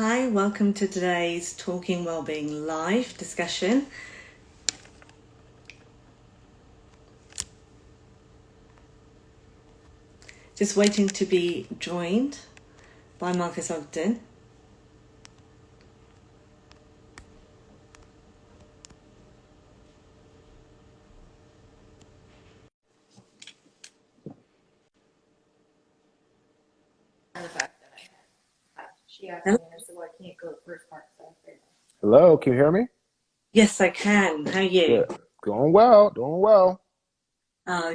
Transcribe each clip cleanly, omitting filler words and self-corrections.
Hi, welcome to today's Talking Wellbeing live discussion. Just waiting to be joined by Marques Ogden. And the fact that she asked Hello? me, and I said, well, I can't go the first part. So Hello, can you hear me? Yes, I can. How are you? Good. Doing well, doing well.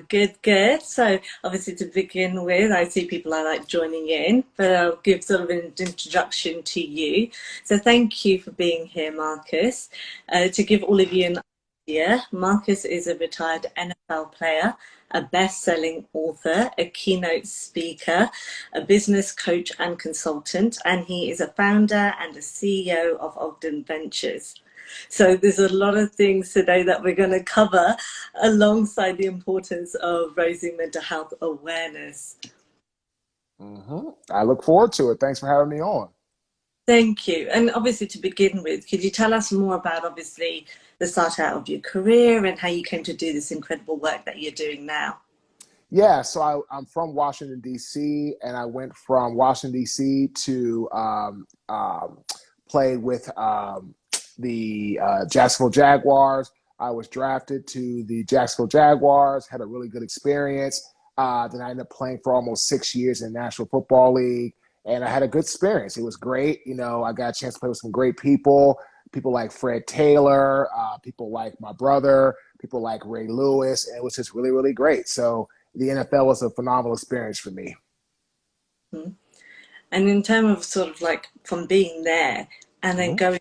Good. So, obviously, to begin with, I see people are joining in, but I'll give sort of an introduction to you. So, thank you for being here, Marques. To give all of you an idea, Marques is a retired NFL player, a best-selling author, a keynote speaker, a business coach and consultant, and he is a founder and a CEO of Ogden Ventures. So there's a lot of things today that we're going to cover alongside the importance of raising mental health awareness. I look forward to it. Thanks for having me on. Thank you. And obviously, to begin with, could you tell us more about obviously the start out of your career and how you came to do this incredible work that you're doing now? Yeah, so I'm from Washington, D.C., and I went from Washington, D.C. to play with the Jacksonville Jaguars. I was drafted to the Jacksonville Jaguars, had a really good experience. Then I ended up playing for almost 6 years in the National Football League, and I had a good experience. It was great. You know, I got a chance to play with some great people like Fred Taylor, people like my brother, people like Ray Lewis, and it was just really, really great. So the NFL was a phenomenal experience for me. Hmm. And in terms of sort of from being there and then Mhm. going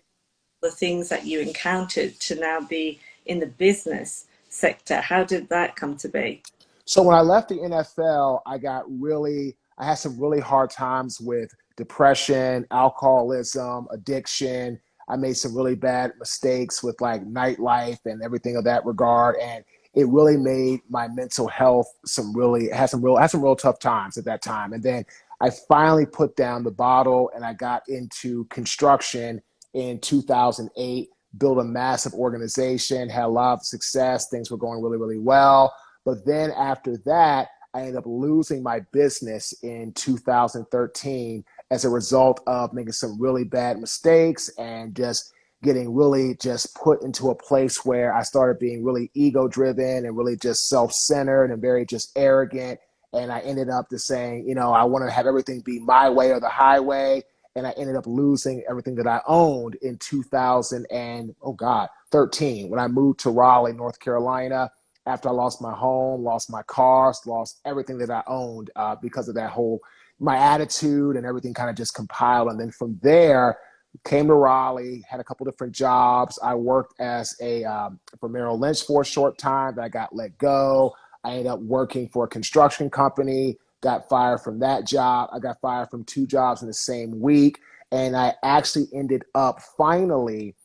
the things that you encountered to now be in the business sector, how did that come to be? So when I left the NFL, I had some really hard times with depression, alcoholism, addiction. I made some really bad mistakes with like nightlife and everything of that regard. And it really made my mental health I had some real tough times at that time. And then I finally put down the bottle and I got into construction in 2008, built a massive organization, had a lot of success. Things were going really, really well. But then after that, I ended up losing my business in 2013 as a result of making some really bad mistakes and just getting really just put into a place where I started being really ego driven and really just self-centered and very just arrogant. And I ended up just saying, you know, I want to have everything be my way or the highway. And I ended up losing everything that I owned in 2000 and, oh God, 13 when I moved to Raleigh, North Carolina, after I lost my home, lost my cars, lost everything that I owned because of that whole, my attitude and everything kind of just compiled. And then from there, came to Raleigh, had a couple different jobs. I worked as for Merrill Lynch for a short time, but I got let go. I ended up working for a construction company, got fired from that job. I got fired from two jobs in the same week. And I actually ended up finally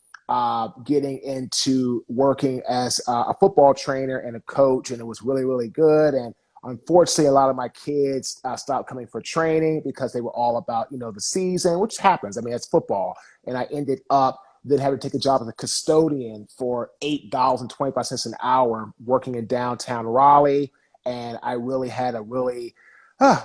getting into working as a football trainer and a coach, and it was really, really good. And unfortunately, a lot of my kids stopped coming for training because they were all about, you know, the season, which happens. I mean, it's football. And I ended up then having to take a job as a custodian for $8.25 an hour working in downtown Raleigh. And I really had a really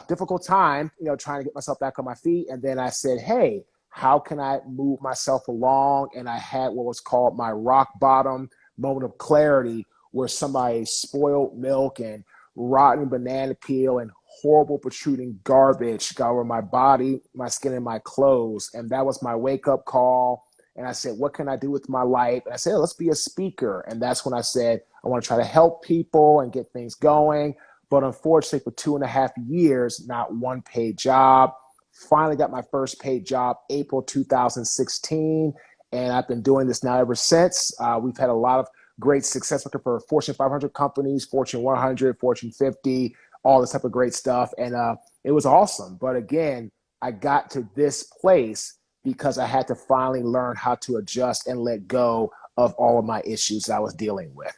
difficult time, you know, trying to get myself back on my feet. And then I said, hey, how can I move myself along? And I had what was called my rock bottom moment of clarity, where somebody spoiled milk and rotten banana peel and horrible protruding garbage got over my body, my skin, and my clothes. And that was my wake up call. And I said, what can I do with my life? And I said, let's be a speaker. And that's when I said, I want to try to help people and get things going. But unfortunately, for 2.5 years, not one paid job. Finally got my first paid job April 2016. And I've been doing this now ever since. We've had a lot of great success working for Fortune 500 companies, Fortune 100, Fortune 50, all this type of great stuff. And it was awesome. But again, I got to this place because I had to finally learn how to adjust and let go of all of my issues that I was dealing with.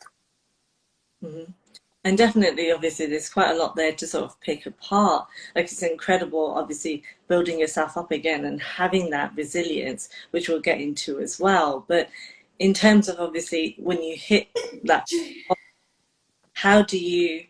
Mm-hmm. And definitely, obviously, there's quite a lot there to sort of pick apart. Like, it's incredible, obviously, building yourself up again and having that resilience, which we'll get into as well. But in terms of obviously when you hit that, how do you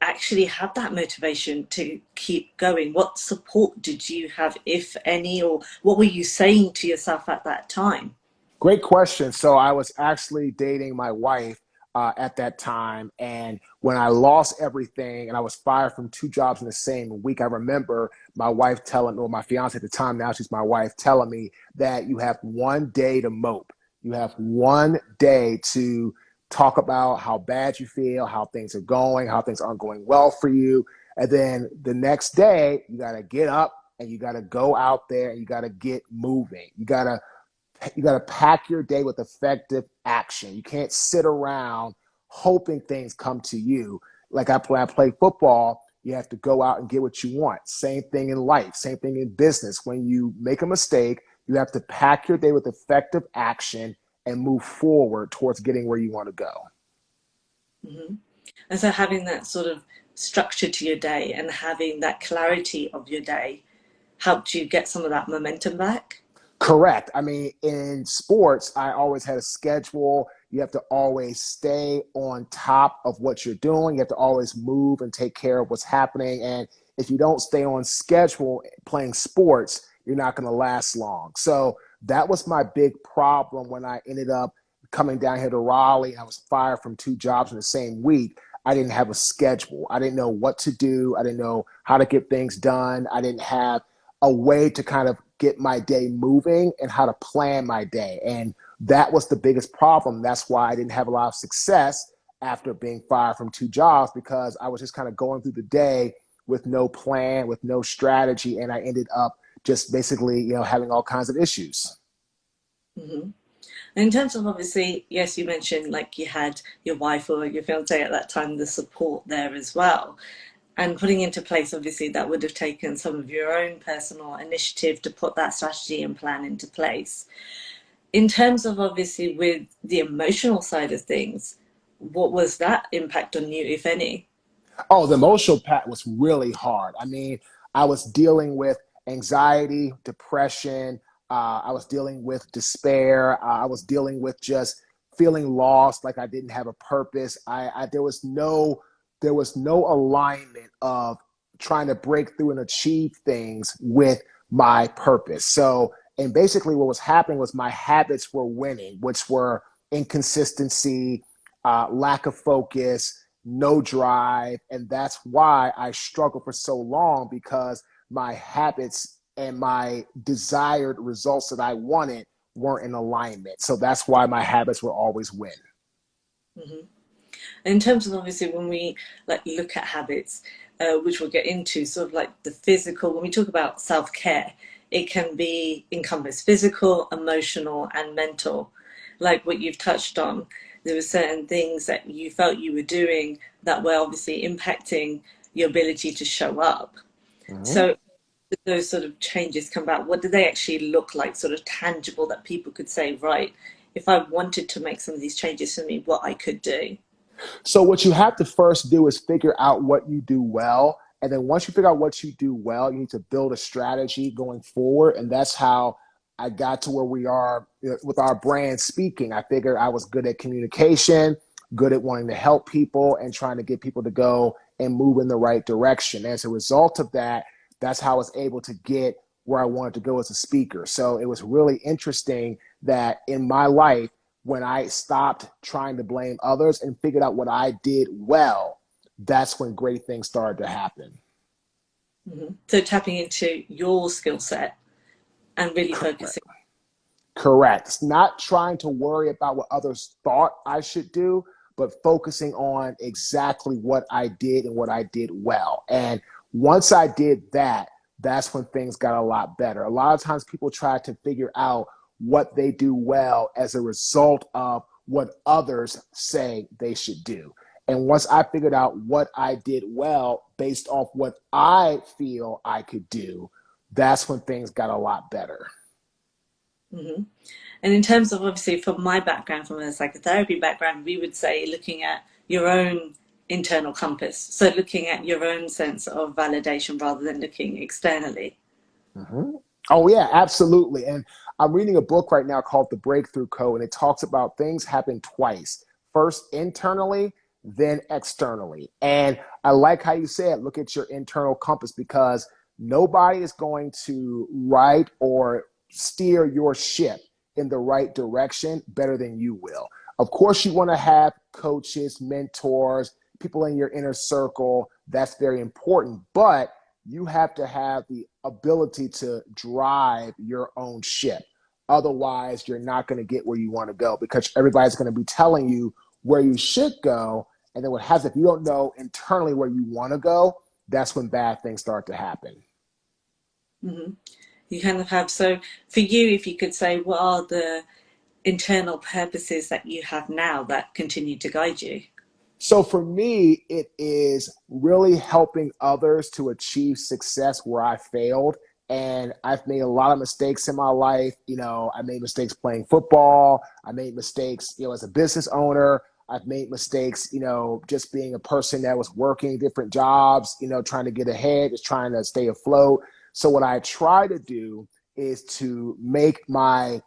actually have that motivation to keep going? What support did you have, if any, or what were you saying to yourself at that time? Great question. So I was actually dating my wife at that time. And when I lost everything and I was fired from two jobs in the same week, I remember my wife telling, or my fiance at the time, now she's my wife, telling me that you have one day to mope. You have one day to talk about how bad you feel, how things are going, how things aren't going well for you. And then the next day, you got to get up and you got to go out there and you got to get moving. You got to pack your day with effective action. You can't sit around hoping things come to you. Like I play football, you have to go out and get what you want. Same thing in life, same thing in business. When you make a mistake, you have to pack your day with effective action and move forward towards getting where you want to go. Hmm. And so having that sort of structure to your day and having that clarity of your day helped you get some of that momentum back. Correct. I mean, in sports, I always had a schedule. You have to always stay on top of what you're doing. You have to always move and take care of what's happening. And if you don't stay on schedule playing sports, you're not going to last long. So that was my big problem when I ended up coming down here to Raleigh. I was fired from two jobs in the same week. I didn't have a schedule. I didn't know what to do. I didn't know how to get things done. I didn't have a way to kind of get my day moving and how to plan my day. And that was the biggest problem. That's why I didn't have a lot of success after being fired from two jobs, because I was just kind of going through the day with no plan, with no strategy. And I ended up just basically, having all kinds of issues. Hmm. In terms of obviously, yes, you mentioned like you had your wife or your fiance at that time, the support there as well. And putting into place, obviously, that would have taken some of your own personal initiative to put that strategy and plan into place. In terms of obviously with the emotional side of things, what was that impact on you, if any? Oh, the emotional part was really hard. I mean, I was dealing with anxiety, depression. I was dealing with despair. I was dealing with just feeling lost, like I didn't have a purpose. There was no alignment of trying to break through and achieve things with my purpose. So, and basically, what was happening was my habits were winning, which were inconsistency, lack of focus, no drive. And that's why I struggled for so long, because my habits and my desired results that I wanted weren't in alignment. So that's why my habits will always win. Hmm. In terms of obviously when we like look at habits, which we'll get into, sort of like the physical, when we talk about self-care, it can be encompass physical, emotional, and mental. Like what you've touched on, there were certain things that you felt you were doing that were obviously impacting your ability to show up. Mhm. So those sort of changes come about, what do they actually look like, sort of tangible, that people could say, right, if I wanted to make some of these changes for me, what I could do? So what you have to first do is figure out what you do well. And then once you figure out what you do well, you need to build a strategy going forward. And that's how I got to where we are with our brand speaking. I figured I was good at communication, good at wanting to help people and trying to get people to go and move in the right direction. As a result of that, that's how I was able to get where I wanted to go as a speaker. So it was really interesting that in my life, when I stopped trying to blame others and figured out what I did well, that's when great things started to happen. Hmm. So tapping into your skill set and really Correct. focusing. Correct. It's not trying to worry about what others thought I should do, but focusing on exactly what I did and what I did well. And once I did that, that's when things got a lot better. A lot of times people try to figure out what they do well as a result of what others say they should do. And once I figured out what I did well based off what I feel I could do, that's when things got a lot better. Hmm. And in terms of obviously from my background, from a psychotherapy background, we would say looking at your own internal compass. So looking at your own sense of validation rather than looking externally. Mm-hmm. Oh, yeah, absolutely. And I'm reading a book right now called The Breakthrough Code, and it talks about things happen twice. First internally, then externally. And I like how you said, look at your internal compass, because nobody is going to write or steer your ship in the right direction better than you will. Of course, you want to have coaches, mentors, people in your inner circle. That's very important. But you have to have the ability to drive your own ship. Otherwise, you're not going to get where you want to go, because everybody's going to be telling you where you should go. And then what happens, if you don't know internally where you want to go, that's when bad things start to happen. Mm-hmm. You kind of have, so for you, if you could say, what are the internal purposes that you have now that continue to guide you? So for me, it is really helping others to achieve success where I failed. And I've made a lot of mistakes in my life. I made mistakes playing football. I made mistakes, as a business owner. I've made mistakes, just being a person that was working different jobs, trying to get ahead, just trying to stay afloat. So what I try to do is to make my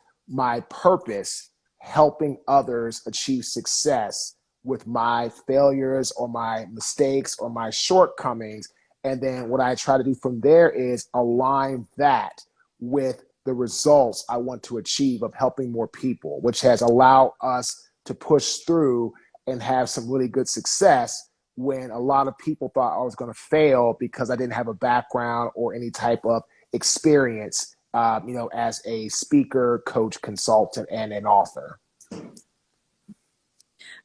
purpose helping others achieve success with my failures or my mistakes or my shortcomings. And then what I try to do from there is align that with the results I want to achieve of helping more people, which has allowed us to push through and have some really good success when a lot of people thought I was going to fail because I didn't have a background or any type of experience, as a speaker, coach, consultant, and an author.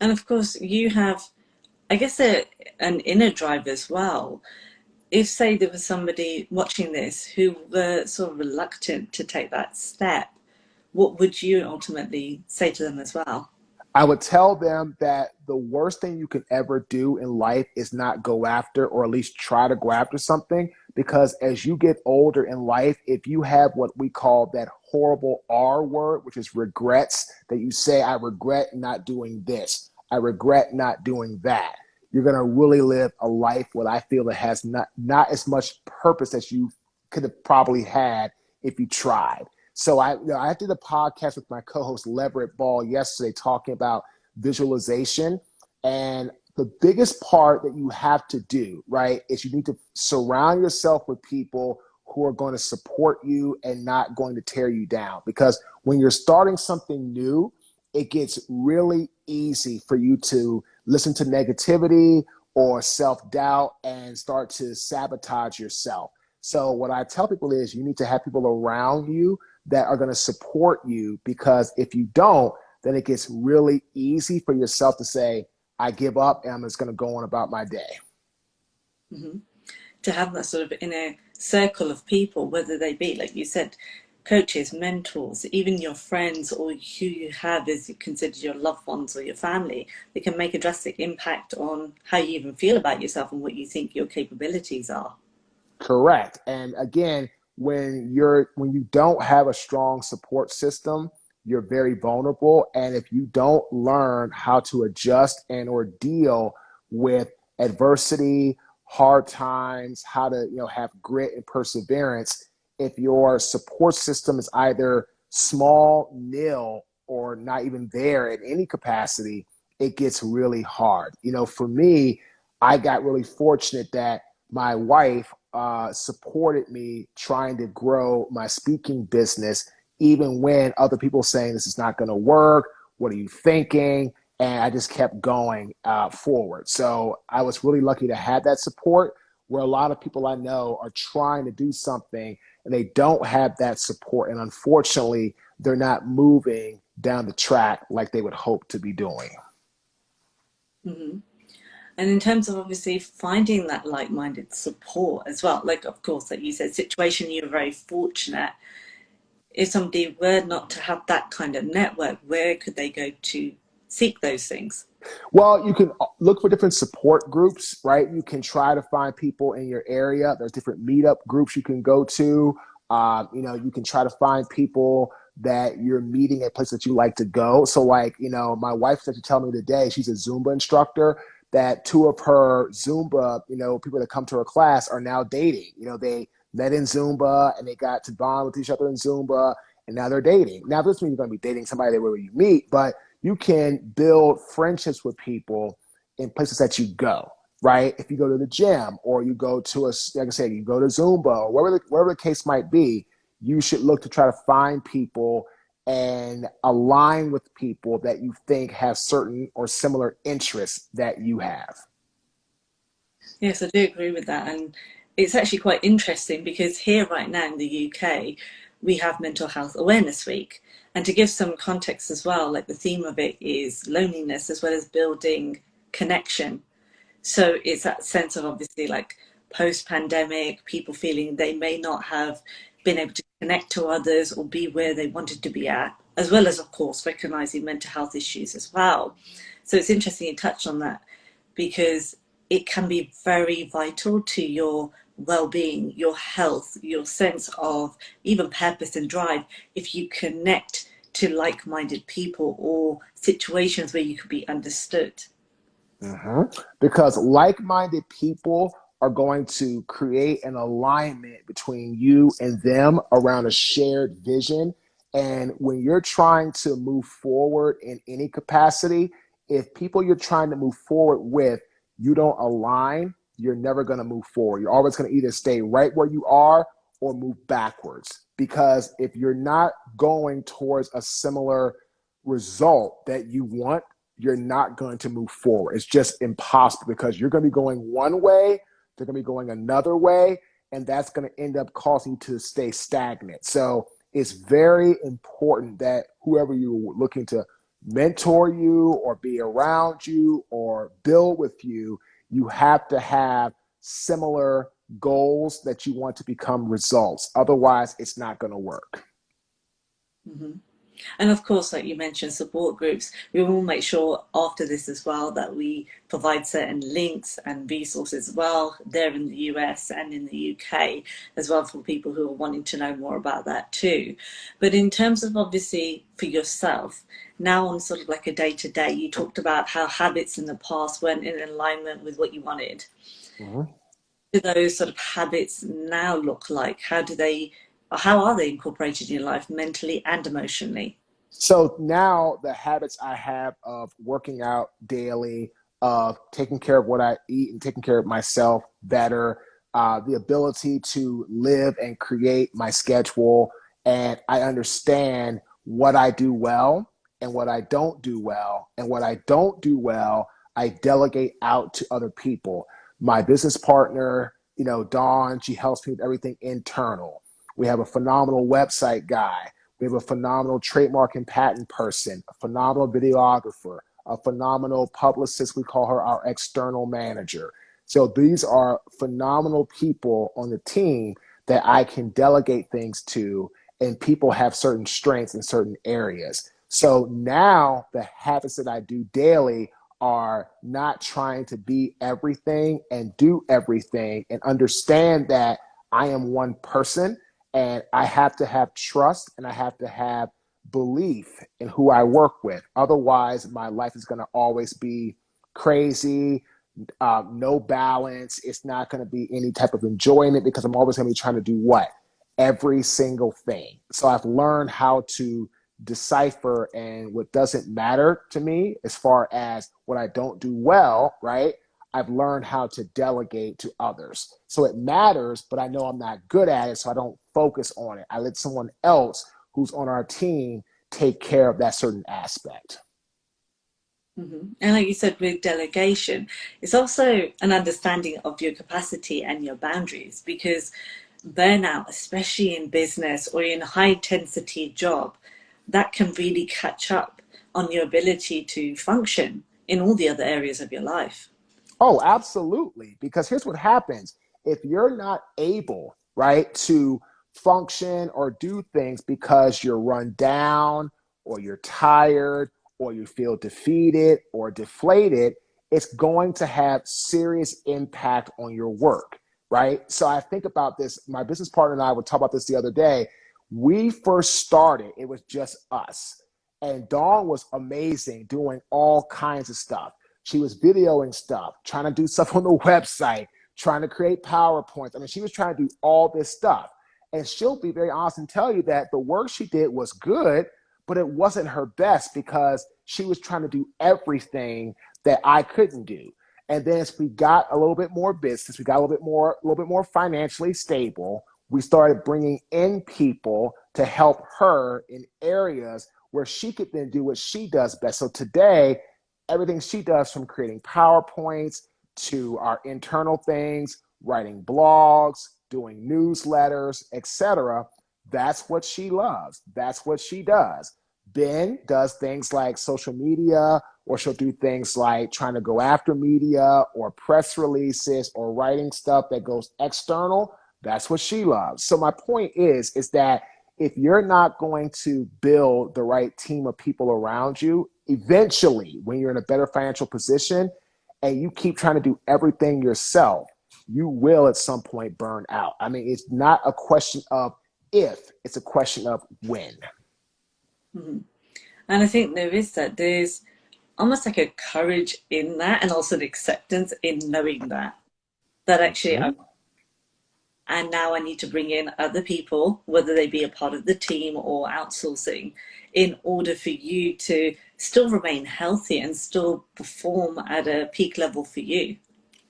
And of course, you have, I guess, an inner drive as well. If, say, there was somebody watching this who were sort of reluctant to take that step, what would you ultimately say to them as well? I would tell them that the worst thing you can ever do in life is not go after, or at least try to go after something, because as you get older in life, if you have what we call that horrible R word, which is regrets, that you say, I regret not doing this, I regret not doing that, you're going to really live a life what I feel that has not as much purpose as you could have probably had if you tried. So I did a podcast with my co-host Leverett Ball yesterday talking about visualization. And the biggest part that you have to do, right, is you need to surround yourself with people who are going to support you and not going to tear you down. Because when you're starting something new, it gets really easy for you to listen to negativity or self-doubt and start to sabotage yourself. So what I tell people is you need to have people around you that are going to support you, because if you don't, then it gets really easy for yourself to say, I give up and I'm just going to go on about my day. Mm-hmm. To have that sort of inner circle of people, whether they be, like you said, coaches, mentors, even your friends, or who you have as you consider your loved ones or your family, they can make a drastic impact on how you even feel about yourself and what you think your capabilities are. Correct. And again, when you don't have a strong support system, you're very vulnerable. And if you don't learn how to adjust and or deal with adversity, hard times, how to have grit and perseverance, if your support system is either small, nil, or not even there in any capacity, it gets really hard. For me, I got really fortunate that my wife supported me trying to grow my speaking business, even when other people saying this is not going to work. What are you thinking? And I just kept going forward. So I was really lucky to have that support, where a lot of people I know are trying to do something and they don't have that support. And unfortunately, they're not moving down the track like they would hope to be doing. Mm-hmm. And in terms of obviously finding that like-minded support as well, like of course, like you said, situation, you're very fortunate. If somebody were not to have that kind of network, where could they go to seek those things? Well, you can look for different support groups, right? You can try to find people in your area. There's different meetup groups you can go to. You can try to find people that you're meeting at places that you like to go. So like, my wife's actually telling me today, she's a Zumba instructor, that two of her Zumba, people that come to her class are now dating. They met in Zumba and they got to bond with each other in Zumba, and now they're dating. Now, this means you're going to be dating somebody where you meet, but you can build friendships with people in places that you go, right? If you go to the gym or you go to like I said, you go to Zumba or wherever the case might be, you should look to try to find people and align with people that you think have certain or similar interests that you have. Yes, I do agree with that. And it's actually quite interesting because here right now in the UK, we have Mental Health Awareness Week. And to give some context as well, like the theme of it is loneliness as well as building connection. So it's that sense of obviously like post-pandemic, people feeling they may not have been able to connect to others or be where they wanted to be at, as well as, of course, recognizing mental health issues as well. So it's interesting you touched on that because it can be very vital to your well-being, your health, your sense of even purpose and drive if you connect to like-minded people or situations where you could be understood. Because like-minded people are going to create an alignment between you and them around a shared vision. And when you're trying to move forward in any capacity, if people you're trying to move forward with, you don't align, you're never going to move forward. You're always going to either stay right where you are or move backwards. Because if you're not going towards a similar result that you want, you're not going to move forward. It's just impossible because you're going to be going one way, they're going to be going another way, and that's going to end up causing you to stay stagnant. So it's very important that whoever you're looking to mentor you or be around you or build with you, you have to have similar goals that you want to become results. Otherwise, it's not going to work. Mm-hmm. And of course, like you mentioned, support groups, we will make sure after this as well that we provide certain links and resources as well there in the US and in the UK as well for people who are wanting to know more about that too. But in terms of obviously for yourself, now on sort of like a day to day, you talked about how habits in the past weren't in alignment with what you wanted. Mm-hmm. Do those sort of habits now look like? How are they incorporated in your life mentally and emotionally? So now the habits I have of working out daily, of taking care of what I eat and taking care of myself better, the ability to live and create my schedule, and I understand what I do well and what I don't do well, and what I don't do well, I delegate out to other people. My business partner, Dawn, she helps me with everything internal. We have a phenomenal website guy. We have a phenomenal trademark and patent person, a phenomenal videographer, a phenomenal publicist. We call her our external manager. So these are phenomenal people on the team that I can delegate things to, and people have certain strengths in certain areas. So now the habits that I do daily are not trying to be everything and do everything, and understand that I am one person and I have to have trust and I have to have belief in who I work with. Otherwise, my life is going to always be crazy, no balance. It's not going to be any type of enjoyment because I'm always going to be trying to do what? Every single thing. So I've learned how to decipher and what doesn't matter to me as far as what I don't do well, right? I've learned how to delegate to others. So it matters, but I know I'm not good at it, so I don't focus on it. I let someone else who's on our team take care of that certain aspect. Mm-hmm. And like you said, with delegation, it's also an understanding of your capacity and your boundaries because burnout, especially in business or in a high intensity job, that can really catch up on your ability to function in all the other areas of your life. Oh, absolutely. Because here's what happens. If you're not able, right, to function or do things because you're run down or you're tired or you feel defeated or deflated, it's going to have serious impact on your work, right? So I think about this. My business partner and I were talking about this the other day. We first started, it was just us. And Dawn was amazing doing all kinds of stuff. She was videoing stuff, trying to do stuff on the website, trying to create PowerPoints. I mean, she was trying to do all this stuff. And she'll be very honest and tell you that the work she did was good, but it wasn't her best because she was trying to do everything that I couldn't do. And then as we got a little bit more business, we got a little bit more financially stable, we started bringing in people to help her in areas where she could then do what she does best. So today, everything she does, from creating PowerPoints to our internal things, writing blogs, doing newsletters, etc., that's what she loves. That's what she does. Ben does things like social media, or she'll do things like trying to go after media or press releases or writing stuff that goes external. That's what she loves. So my point is that if you're not going to build the right team of people around you, eventually, when you're in a better financial position and you keep trying to do everything yourself, you will at some point burn out. I mean, it's not a question of if, it's a question of when. Mm-hmm. And I think there's almost like a courage in that, and also the acceptance in knowing that actually and now I need to bring in other people, whether they be a part of the team or outsourcing, in order for you to still remain healthy and still perform at a peak level for you.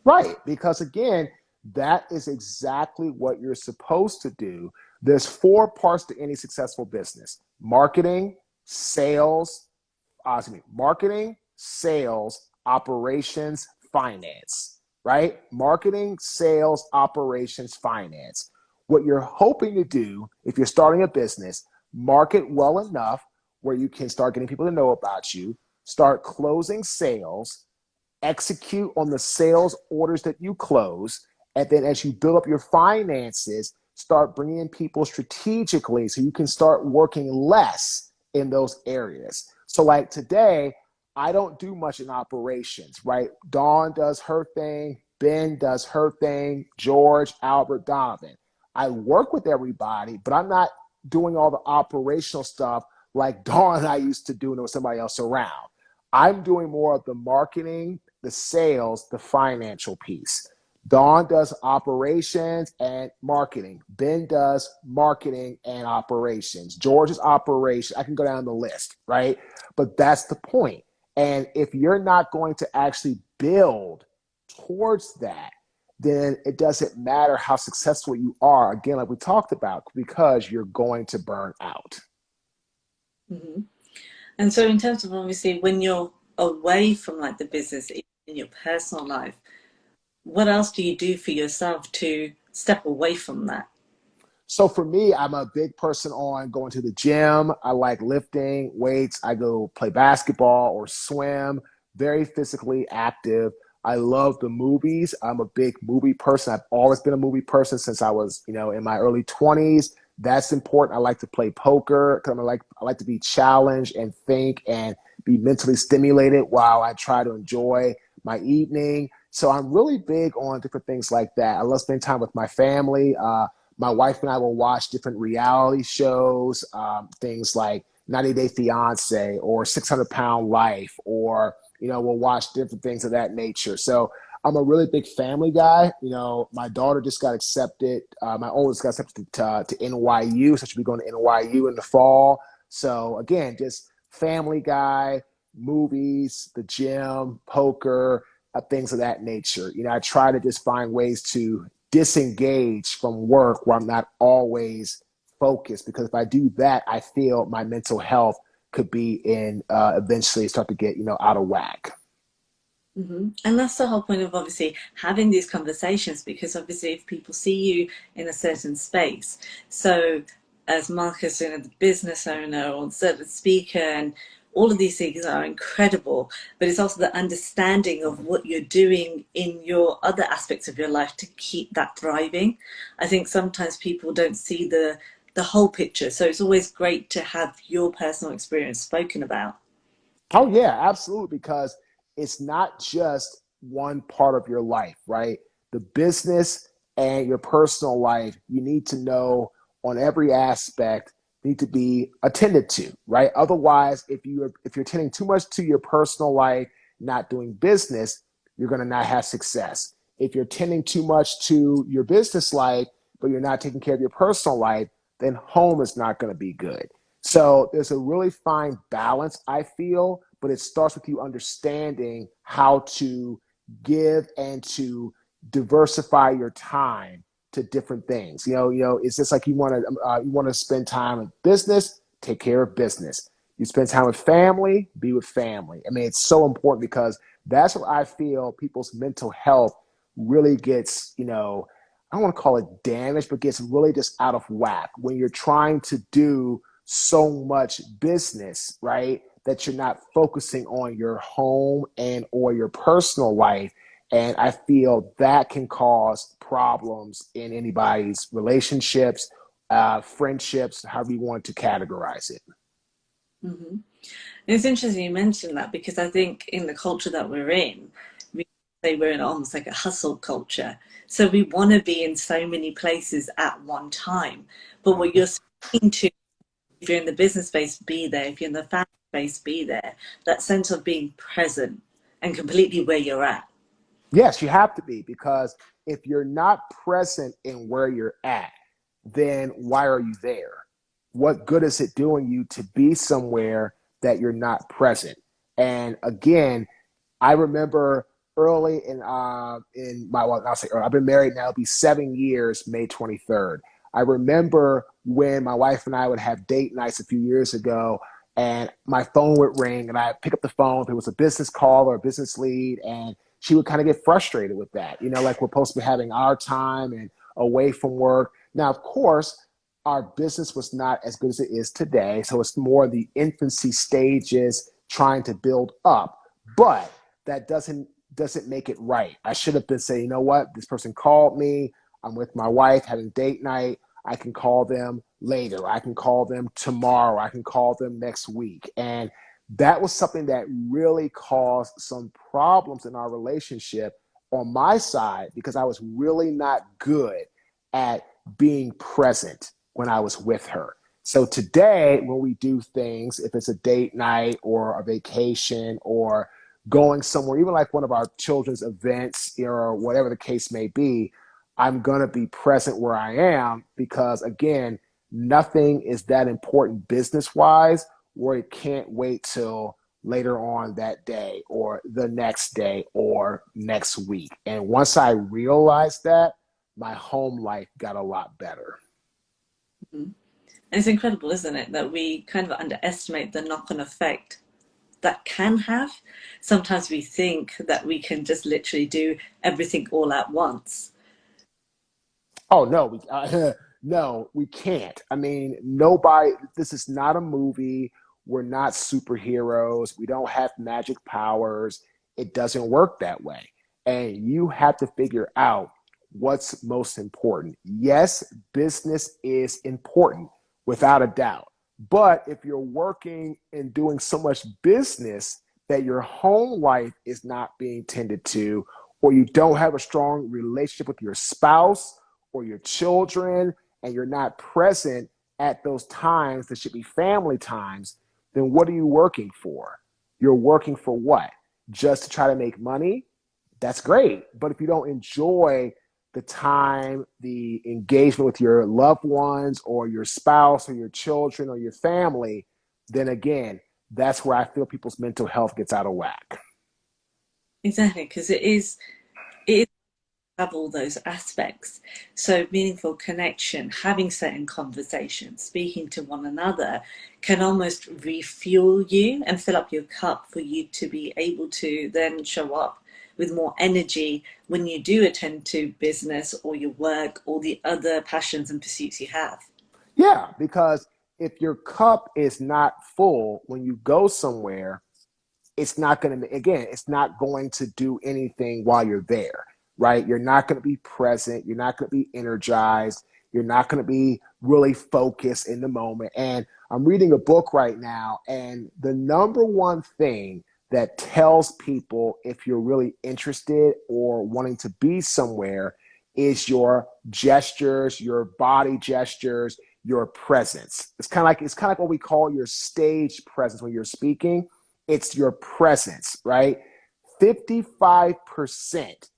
Right, because again, that is exactly what you're supposed to do. There's 4 parts to any successful business: marketing, sales, marketing, sales, operations, finance, right? Marketing, sales, operations, finance. What you're hoping to do if you're starting a business, market well enough where you can start getting people to know about you, start closing sales, execute on the sales orders that you close, and then as you build up your finances, start bringing in people strategically so you can start working less in those areas. So like today, I don't do much in operations, right? Dawn does her thing, Ben does her thing, George, Albert, Donovan. I work with everybody, but I'm not doing all the operational stuff like Dawn and I used to do when there was somebody else around. I'm doing more of the marketing, the sales, the financial piece. Dawn does operations and marketing. Ben does marketing and operations. George is operation. I can go down the list, right? But that's the point. And if you're not going to actually build towards that, then it doesn't matter how successful you are, again, like we talked about, because you're going to burn out. Mm-hmm. And so in terms of, obviously, when you're away from like the business in your personal life, what else do you do for yourself to step away from that? So for me, I'm a big person on going to the gym. I like lifting weights. I go play basketball or swim, very physically active. I love the movies. I'm a big movie person. I've always been a movie person since I was, in my early 20s. That's important. I like to play poker because I like to be challenged and think and be mentally stimulated while I try to enjoy my evening. So I'm really big on different things like that. I love spending time with my family. My wife and I will watch different reality shows, things like 90 Day Fiance or 600-Pound Life, or, we'll watch different things of that nature. So I'm a really big family guy. My daughter just got accepted. My oldest got accepted to NYU, so she'll be going to NYU in the fall. So again, just family guy, movies, the gym, poker, things of that nature. I try to just find ways to disengage from work where I'm not always focused, because if I do that, I feel my mental health could be eventually start to get, out of whack. Mm-hmm. And that's the whole point of obviously having these conversations, because obviously if people see you in a certain space, so as Marcus, the business owner or certain speaker, and all of these things are incredible, but it's also the understanding of what you're doing in your other aspects of your life to keep that thriving. I think sometimes people don't see the whole picture, so it's always great to have your personal experience spoken about. Oh yeah, absolutely. Because it's not just one part of your life, right? The business and your personal life, you need to know on every aspect, need to be attended to, right? Otherwise, if you're attending too much to your personal life, not doing business, you're going to not have success. If you're tending too much to your business life, but you're not taking care of your personal life, then home is not going to be good. So there's a really fine balance, I feel, but it starts with you understanding how to give and to diversify your time to different things. It's just like you want to spend time with business, take care of business. You spend time with family, be with family. I mean, it's so important because that's what I feel people's mental health really gets, I don't want to call it damaged, but gets really just out of whack when you're trying to do so much business, right? That you're not focusing on your home and or your personal life. And I feel that can cause problems in anybody's relationships, friendships, however you want to categorize it. Mm-hmm. It's interesting you mentioned that because I think in the culture that we're in, we say we're in almost like a hustle culture. So we want to be in so many places at one time. But what you're speaking to, if you're in the business space, be there. If you're in the family space, be there. That sense of being present and completely where you're at. Yes, you have to be, because if you're not present in where you're at, then why are you there? What good is it doing you to be somewhere that you're not present? And again, I remember early in my, well, I'll say early, I've been married now, it'll be 7 years, May 23rd. I remember when my wife and I would have date nights a few years ago, and my phone would ring, and I'd pick up the phone if it was a business call or a business lead, and she would kind of get frustrated with that. Like we're supposed to be having our time and away from work. Now, of course, our business was not as good as it is today. So it's more the infancy stages trying to build up. But that doesn't make it right. I should have been saying, you know what, this person called me. I'm with my wife having date night. I can call them later. I can call them tomorrow. I can call them next week. And that was something that really caused some problems in our relationship on my side, because I was really not good at being present when I was with her. So today, when we do things, if it's a date night or a vacation or going somewhere, even like one of our children's events or whatever the case may be, I'm going to be present where I am, because again, nothing is that important business wise where it can't wait till later on that day or the next day or next week. And once I realized that, my home life got a lot better. Mm-hmm. It's incredible, isn't it, that we kind of underestimate the knock-on effect that can have. Sometimes we think that we can just literally do everything all at once. Oh no, no, we can't. I mean, nobody. This is not a movie. We're not superheroes. We don't have magic powers. It doesn't work that way. And you have to figure out what's most important. Yes, business is important, without a doubt. But if you're working and doing so much business that your home life is not being tended to, or you don't have a strong relationship with your spouse or your children, and you're not present at those times that should be family times, then what are you working for? You're working for what? Just to try to make money? That's great. But if you don't enjoy the time, the engagement with your loved ones or your spouse or your children or your family, then again, that's where I feel people's mental health gets out of whack. Exactly, because it is have all those aspects. So meaningful connection, having certain conversations, speaking to one another can almost refuel you and fill up your cup for you to be able to then show up with more energy when you do attend to business or your work or the other passions and pursuits you have. Yeah, because if your cup is not full when you go somewhere, it's not going to, again, it's not going to do anything while you're there, right? You're not going to be present. You're not going to be energized. You're not going to be really focused in the moment. And I'm reading a book right now, and the number one thing that tells people if you're really interested or wanting to be somewhere is your gestures, your body gestures, your presence. It's kind of like what we call your stage presence when you're speaking. It's your presence, right? 55%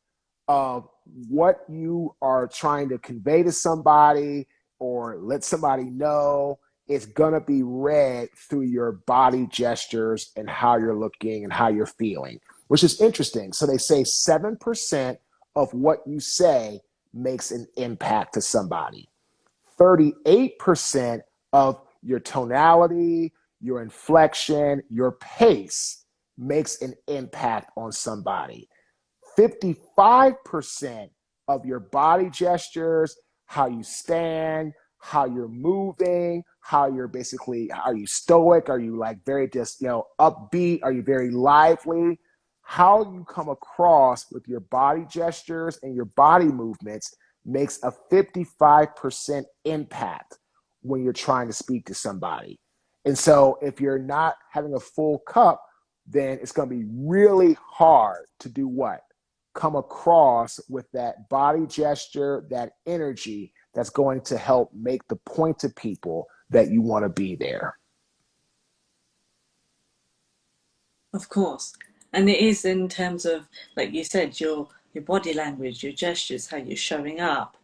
of what you are trying to convey to somebody or let somebody know is going to be read through your body gestures and how you're looking and how you're feeling, which is interesting. So they say 7% of what you say makes an impact to somebody. 38% of your tonality, your inflection, your pace makes an impact on somebody. 55% of your body gestures, how you stand, how you're moving, how you're basically, are you stoic? Are you like very just, upbeat? Are you very lively? How you come across with your body gestures and your body movements makes a 55% impact when you're trying to speak to somebody. And so if you're not having a full cup, then it's going to be really hard to do what? Come across with that body gesture, that energy that's going to help make the point to people that you want to be there. Of course. And it is in terms of, like you said, your body language, your gestures, how you're showing up.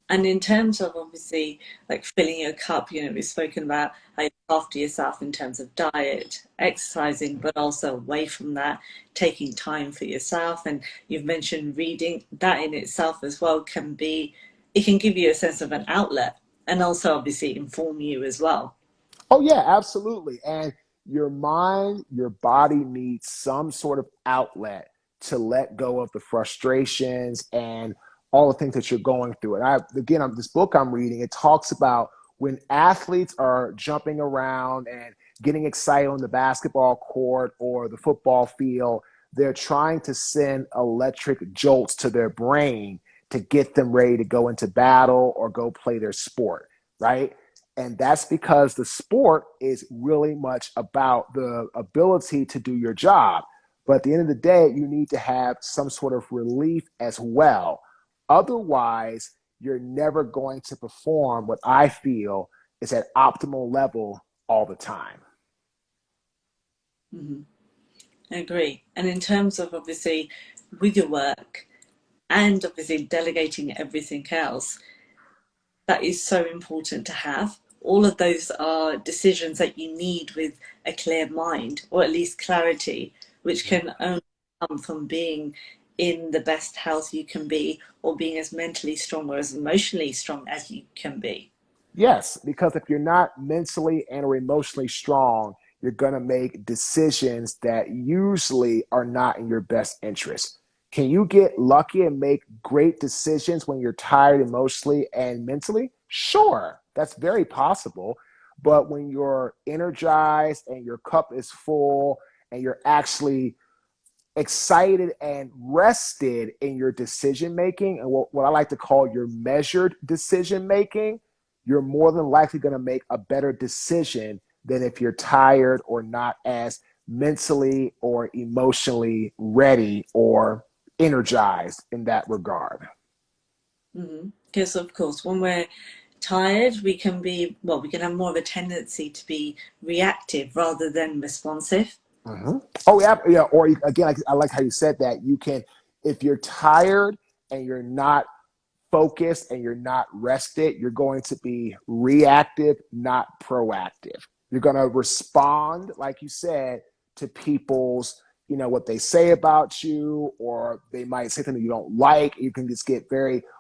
And in terms of obviously like filling your cup, we've spoken about how you look after yourself in terms of diet, exercising, but also away from that, taking time for yourself. And you've mentioned reading. That in itself as well it can give you a sense of an outlet and also obviously inform you as well. Oh, yeah, absolutely. And your mind, your body needs some sort of outlet to let go of the frustrations and all the things that you're going through. And this book I'm reading, it talks about when athletes are jumping around and getting excited on the basketball court or the football field, they're trying to send electric jolts to their brain to get them ready to go into battle or go play their sport, right? And that's because the sport is really much about the ability to do your job. But at the end of the day, you need to have some sort of relief as well. Otherwise, you're never going to perform what I feel is at optimal level all the time. Mm-hmm. I agree. And in terms of obviously with your work and obviously delegating everything else, that is so important to have. All of those are decisions that you need with a clear mind, or at least clarity, which can only come from being in the best health you can be, or being as mentally strong or as emotionally strong as you can be. Yes, because if you're not mentally and or emotionally strong, you're going to make decisions that usually are not in your best interest. Can you get lucky and make great decisions when you're tired emotionally and mentally? Sure, that's very possible. But when you're energized and your cup is full and you're actually excited and rested in your decision making and what I like to call your measured decision making, you're more than likely going to make a better decision than if you're tired or not as mentally or emotionally ready or energized in that regard. Mm-hmm. Because of course, when we're tired, we can have more of a tendency to be reactive rather than responsive. Mm-hmm. Oh, yeah, yeah. Or again, I like how you said that. You can, if you're tired and you're not focused and you're not rested, you're going to be reactive, not proactive. You're going to respond, like you said, to people's, what they say about you, or they might say something you don't like. You can just get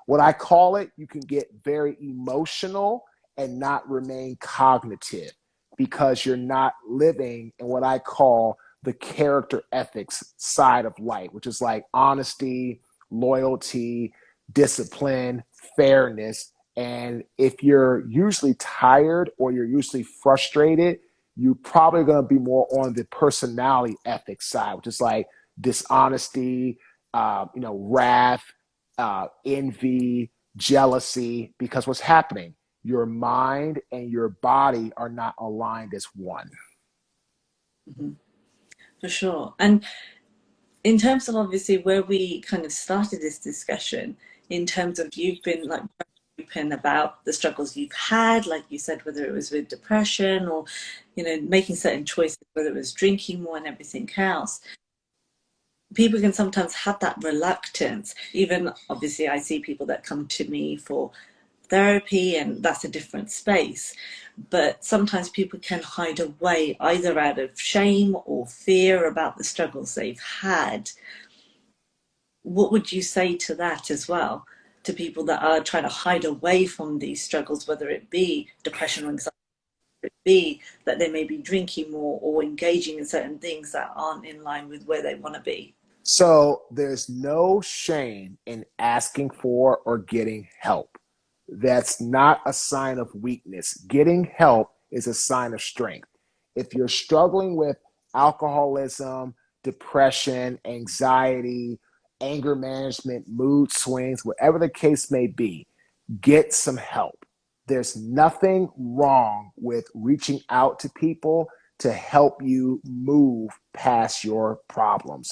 what I call it, you can get very emotional and not remain cognitive because you're not living in what I call the character ethics side of life, which is like honesty, loyalty, discipline, fairness. And if you're usually tired or you're usually frustrated, you're probably going to be more on the personality ethics side, which is like dishonesty, wrath, envy, jealousy, because what's happening? Your mind and your body are not aligned as one. Mm-hmm. For sure. And in terms of obviously where we kind of started this discussion, in terms of you've been like open about the struggles you've had, like you said, whether it was with depression or, making certain choices, whether it was drinking more and everything else. people can sometimes have that reluctance. Even obviously, I see people that come to me for therapy, and that's a different space. But sometimes people can hide away either out of shame or fear about the struggles they've had. What would you say to that as well? To people that are trying to hide away from these struggles, whether it be depression or anxiety, it be that they may be drinking more or engaging in certain things that aren't in line with where they want to be. So there's no shame in asking for or getting help. That's not a sign of weakness. Getting help is a sign of strength. If you're struggling with alcoholism, depression, anxiety, anger management, mood swings, whatever the case may be, get some help. There's nothing wrong with reaching out to people to help you move past your problems.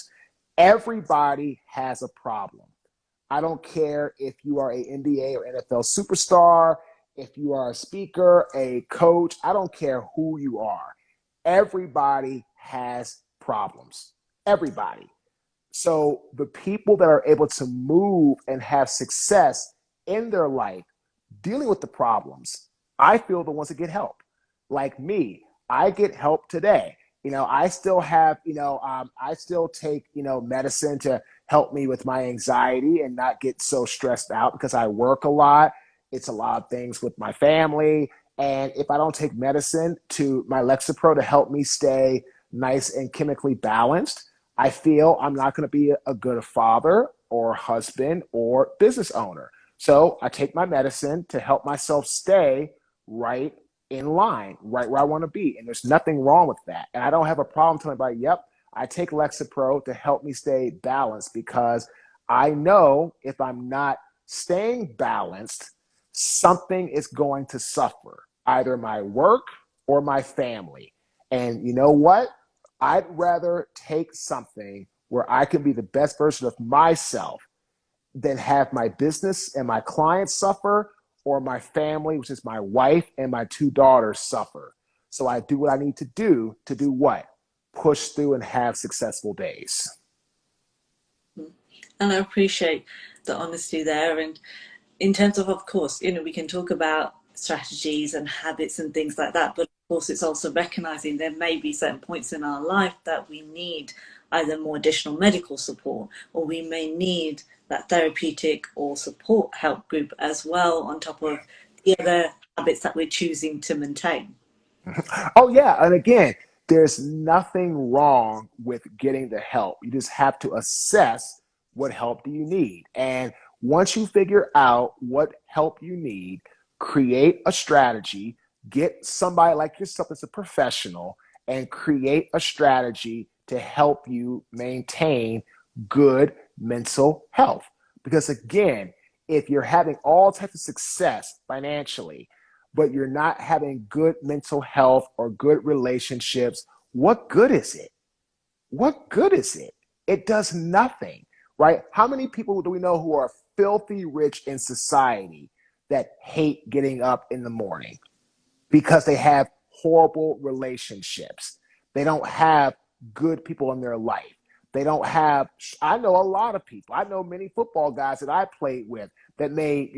Everybody has a problem. I don't care if you are a NBA or NFL superstar, if you are a speaker, a coach, I don't care who you are. Everybody has problems. Everybody. So the people that are able to move and have success in their life dealing with the problems, I feel the ones that get help. Like me, I get help today. I still have, I still take, medicine to help me with my anxiety and not get so stressed out because I work a lot. It's a lot of things with my family. And if I don't take medicine to my Lexapro to help me stay nice and chemically balanced, I feel I'm not going to be a good father or husband or business owner. So I take my medicine to help myself stay right in line, right where I want to be. And there's nothing wrong with that. And I don't have a problem telling anybody, yep, I take Lexapro to help me stay balanced because I know if I'm not staying balanced, something is going to suffer, either my work or my family. And you know what? I'd rather take something where I can be the best version of myself than have my business and my clients suffer or my family, which is my wife and my two daughters, suffer. So I do what I need to do what? Push through and have successful days. And I appreciate the honesty there. And in terms of course, we can talk about strategies and habits and things like that, but of course, it's also recognizing there may be certain points in our life that we need either more additional medical support, or we may need that therapeutic or support help group as well, on top of the other habits that we're choosing to maintain. Oh, yeah. And again, there's nothing wrong with getting the help. You just have to assess what help do you need. And once you figure out what help you need, create a strategy, get somebody like yourself as a professional, and create a strategy to help you maintain good mental health. Because again, if you're having all types of success financially, but you're not having good mental health or good relationships, what good is it? What good is it? It does nothing, right? How many people do we know who are filthy rich in society that hate getting up in the morning because they have horrible relationships? They don't have good people in their life. They don't have, I know a lot of people. I know many football guys that I played with that made,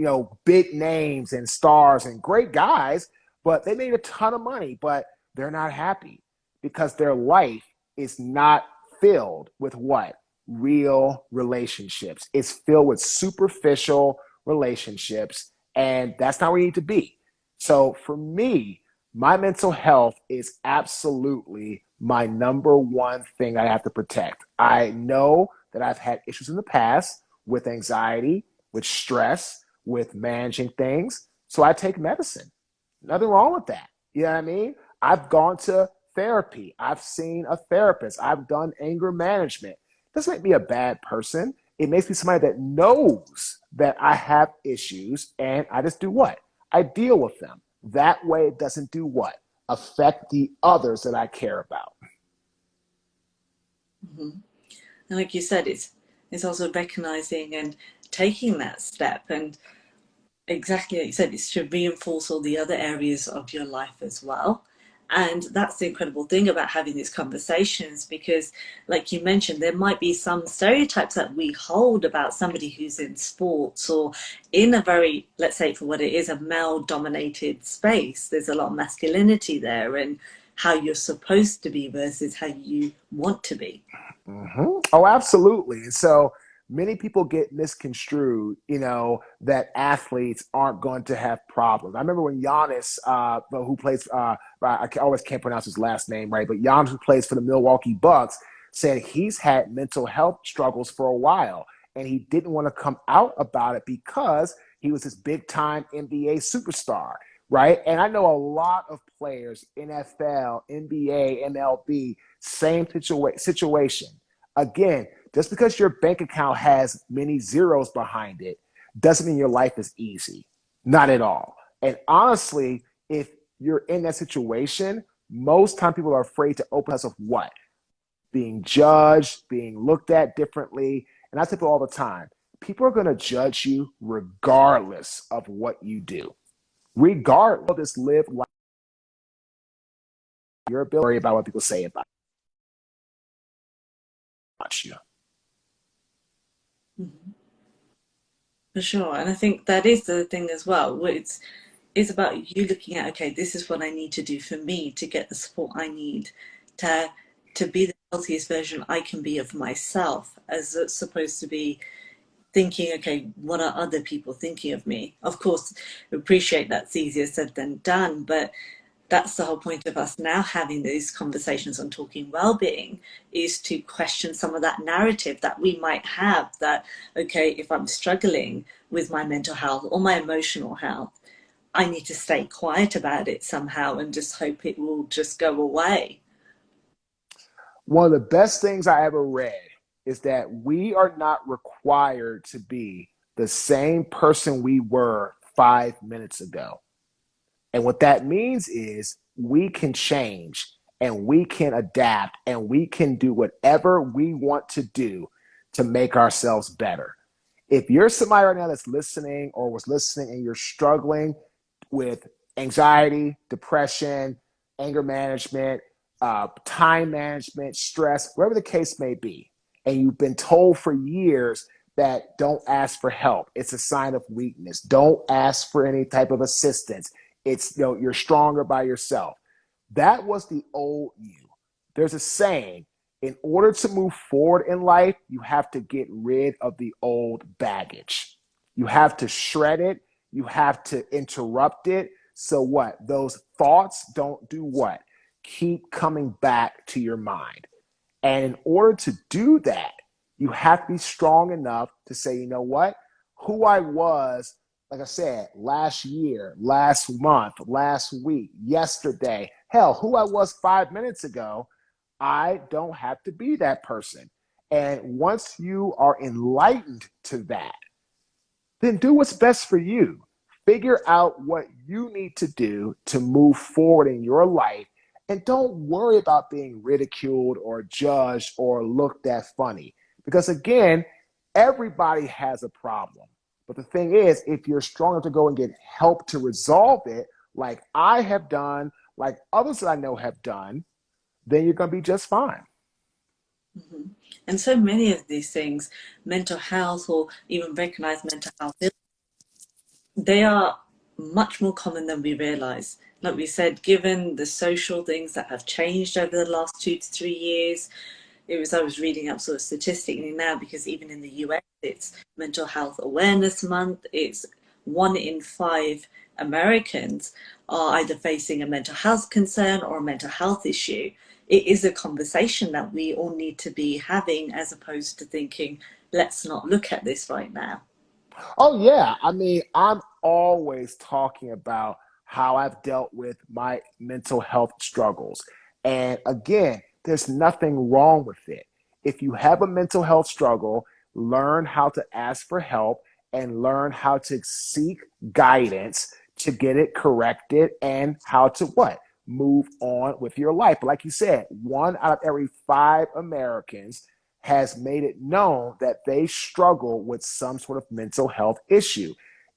big names and stars and great guys, but they made a ton of money, but they're not happy because their life is not filled with what? Real relationships. It's filled with superficial relationships, and that's not where you need to be. So for me, my mental health is absolutely my number one thing I have to protect. I know that I've had issues in the past with anxiety, with stress, with managing things. So I take medicine. Nothing wrong with that. You know what I mean? I've gone to therapy. I've seen a therapist. I've done anger management. It doesn't make me a bad person. It makes me somebody that knows that I have issues, and I just do what? I deal with them. That way it doesn't do what? Affect the others that I care about. Mm-hmm. And like you said, it's also recognizing and taking that step, and exactly like you said, it's to reinforce all the other areas of your life as well. And that's the incredible thing about having these conversations, because, like you mentioned, there might be some stereotypes that we hold about somebody who's in sports or in a very, let's say for what it is, a male dominated space. There's a lot of masculinity there, and how you're supposed to be versus how you want to be. Mm-hmm. Oh, absolutely. And so many people get misconstrued, that athletes aren't going to have problems. I remember when Giannis, who plays, I always can't pronounce his last name right, but Giannis, who plays for the Milwaukee Bucks, said he's had mental health struggles for a while. And he didn't want to come out about it because he was this big time NBA superstar, right? And I know a lot of players, NFL, NBA, MLB, same situation. Again, just because your bank account has many zeros behind it doesn't mean your life is easy. Not at all. And honestly, if you're in that situation, most time people are afraid to open us of what? Being judged, being looked at differently. And I tell people all the time, people are going to judge you regardless of what you do. Regardless of this live life, your ability to worry about what people say about you. Mm-hmm. For sure. And I think that is the thing as well. It's about you looking at, okay, this is what I need to do for me to get the support I need to to be the healthiest version I can be of myself, as it's supposed to be thinking, okay, what are other people thinking of me? Of course, appreciate that's easier said than done, but that's the whole point of us now having these conversations on talking well-being, is to question some of that narrative that we might have, that, okay, if I'm struggling with my mental health or my emotional health, I need to stay quiet about it somehow and just hope it will just go away. One of the best things I ever read is that we are not required to be the same person we were 5 minutes ago. And what that means is we can change and we can adapt and we can do whatever we want to do to make ourselves better. If you're somebody right now that's listening or was listening and you're struggling with anxiety, depression, anger management, time management, stress, whatever the case may be, and you've been told for years that don't ask for help, it's a sign of weakness. Don't ask for any type of assistance. It's, you're stronger by yourself. That was the old you. There's a saying, in order to move forward in life, you have to get rid of the old baggage. You have to shred it. You have to interrupt it. So what? Those thoughts don't do what? Keep coming back to your mind. And in order to do that, you have to be strong enough to say, you know what? Who I was, like I said, last year, last month, last week, yesterday, hell, who I was 5 minutes ago, I don't have to be that person. And once you are enlightened to that, then do what's best for you. Figure out what you need to do to move forward in your life. And don't worry about being ridiculed or judged or looked at funny. Because again, everybody has a problem. But the thing is, if you're strong enough to go and get help to resolve it, like I have done, like others that I know have done, then you're going to be just fine. Mm-hmm. And so many of these things, mental health or even recognized mental health, they are much more common than we realize. Like we said, given the social things that have changed over the last 2 to 3 years, I was reading up sort of statistically now, because even in the US, it's Mental Health Awareness Month. It's 1 in 5 Americans are either facing a mental health concern or a mental health issue. It is a conversation that we all need to be having, as opposed to thinking, let's not look at this right now. Oh, yeah. I mean, I'm always talking about how I've dealt with my mental health struggles. And again, there's nothing wrong with it. If you have a mental health struggle, learn how to ask for help and learn how to seek guidance to get it corrected and how to what? Move on with your life. But like you said, 1 out of every 5 Americans has made it known that they struggle with some sort of mental health issue.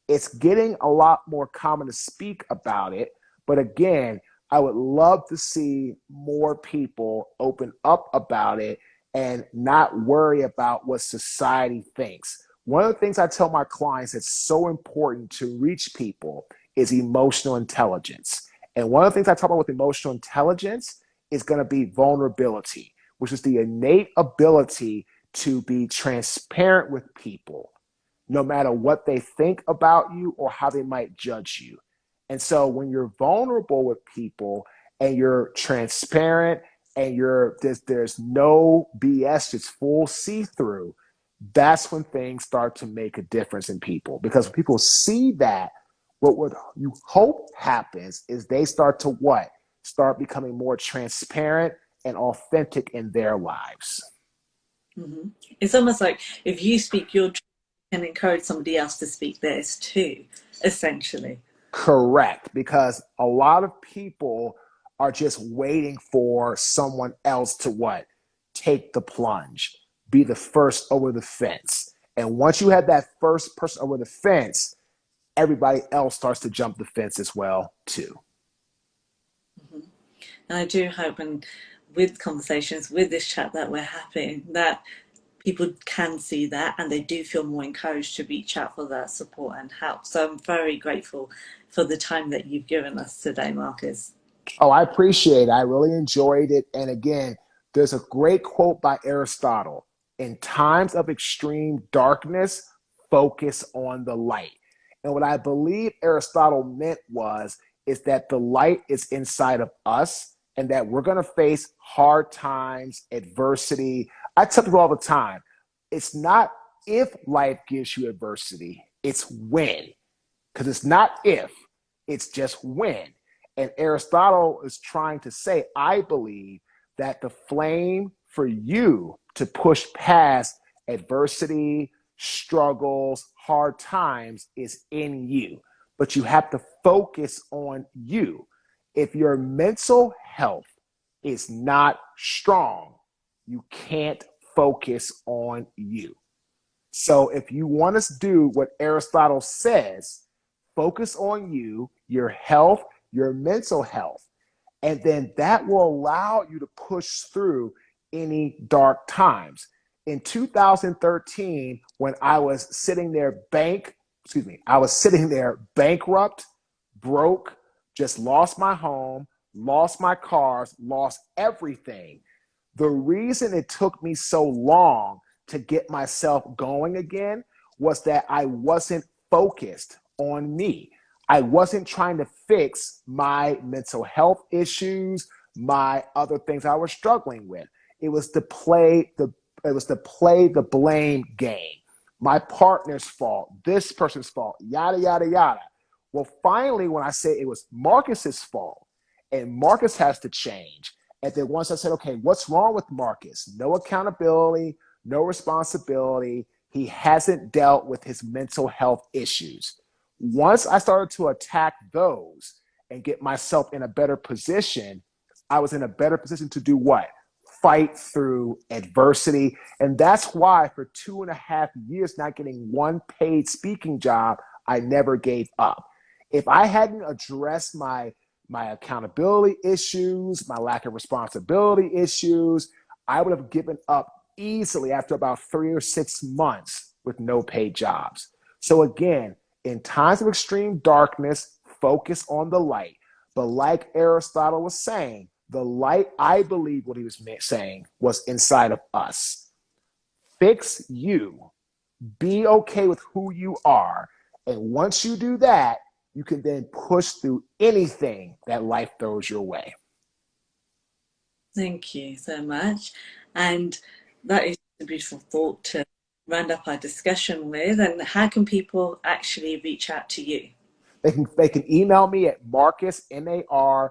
It's getting a lot more common to speak about it. But again, I would love to see more people open up about it and not worry about what society thinks. One of the things I tell my clients that's so important to reach people is emotional intelligence. And one of the things I talk about with emotional intelligence is going to be vulnerability, which is the innate ability to be transparent with people, no matter what they think about you or how they might judge you. And so when you're vulnerable with people and you're transparent and there's no BS, it's full see-through, that's when things start to make a difference in people. Because when people see that, what would you hope happens is they start to what? Start becoming more transparent and authentic in their lives. Mm-hmm. It's almost like if you speak your truth, you can encourage somebody else to speak theirs too, essentially. Correct, because a lot of people are just waiting for someone else to what? Take the plunge, be the first over the fence. And once you have that first person over the fence, everybody else starts to jump the fence as well too. Mm-hmm. And I do hope, and with conversations, with this chat that we're having, that people can see that and they do feel more encouraged to reach out for that support and help. So I'm very grateful for the time that you've given us today, Marques. Oh, I appreciate it. I really enjoyed it. And again, there's a great quote by Aristotle. In times of extreme darkness, focus on the light. And what I believe Aristotle meant is that the light is inside of us and that we're going to face hard times, adversity. I tell people all the time, it's not if life gives you adversity, it's when. Because it's not if, it's just when. And Aristotle is trying to say, I believe, that the flame for you to push past adversity, struggles, hard times is in you. But you have to focus on you. If your mental health is not strong, you can't focus on you. So if you want to do what Aristotle says, focus on you, your health, your mental health. And then that will allow you to push through any dark times. In 2013, when I was sitting there bankrupt, broke, just lost my home, lost my cars, lost everything. The reason it took me so long to get myself going again was that I wasn't focused on me. I wasn't trying to fix my mental health issues, my other things I was struggling with. It was to play the blame game. My partner's fault, this person's fault, yada yada yada. Well, finally, when I say it was Marcus's fault, and Marques has to change, and then once I said, okay, what's wrong with Marques? No accountability, no responsibility. He hasn't dealt with his mental health issues. Once I started to attack those and get myself in a better position, I was in a better position to do what? Fight through adversity. And that's why for 2.5 years, not getting one paid speaking job, I never gave up. If I hadn't addressed my accountability issues, my lack of responsibility issues, I would have given up easily after about 3 or 6 months with no paid jobs. So again, in times of extreme darkness, focus on the light. But like Aristotle was saying, the light, I believe what he was saying, was inside of us. Fix you. Be okay with who you are. And once you do that, you can then push through anything that life throws your way. Thank you so much. And that is a beautiful thought to round up our discussion with. And how can people actually reach out to you? They can email me at Marques, MARQUES,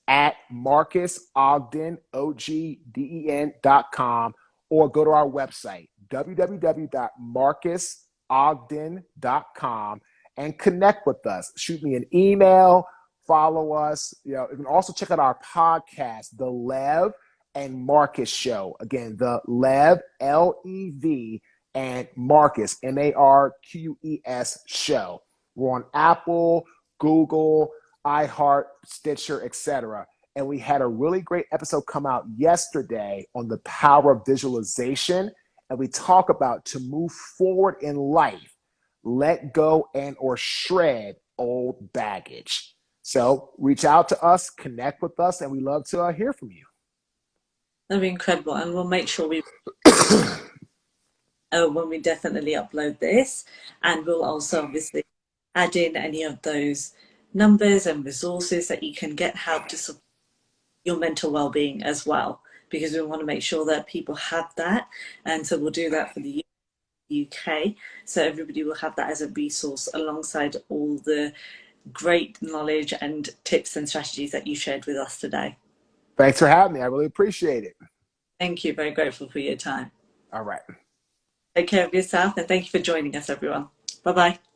at Marques Ogden, OGDEN.com, or go to our website, www.marquesogden.com, and connect with us. Shoot me an email, follow us. You can also check out our podcast, The Lev and Marques Show. Again, The Lev, LEV, and Marques, MARQUES Show. We're on Apple, Google, iHeart, Stitcher, etc. And we had a really great episode come out yesterday on the power of visualization. And we talk about to move forward in life, let go and or shred old baggage. So reach out to us, connect with us, and we love to hear from you. That'd be incredible. And we'll make sure we when we definitely upload this. And we'll also obviously add in any of those numbers and resources that you can get help to support your mental well-being as well, because we want to make sure that people have that. And so we'll do that for the UK. So everybody will have that as a resource alongside all the great knowledge and tips and strategies that you shared with us today. Thanks for having me. I really appreciate it. Thank you. Very grateful for your time. All right. Take care of yourself, and thank you for joining us, everyone. Bye-bye.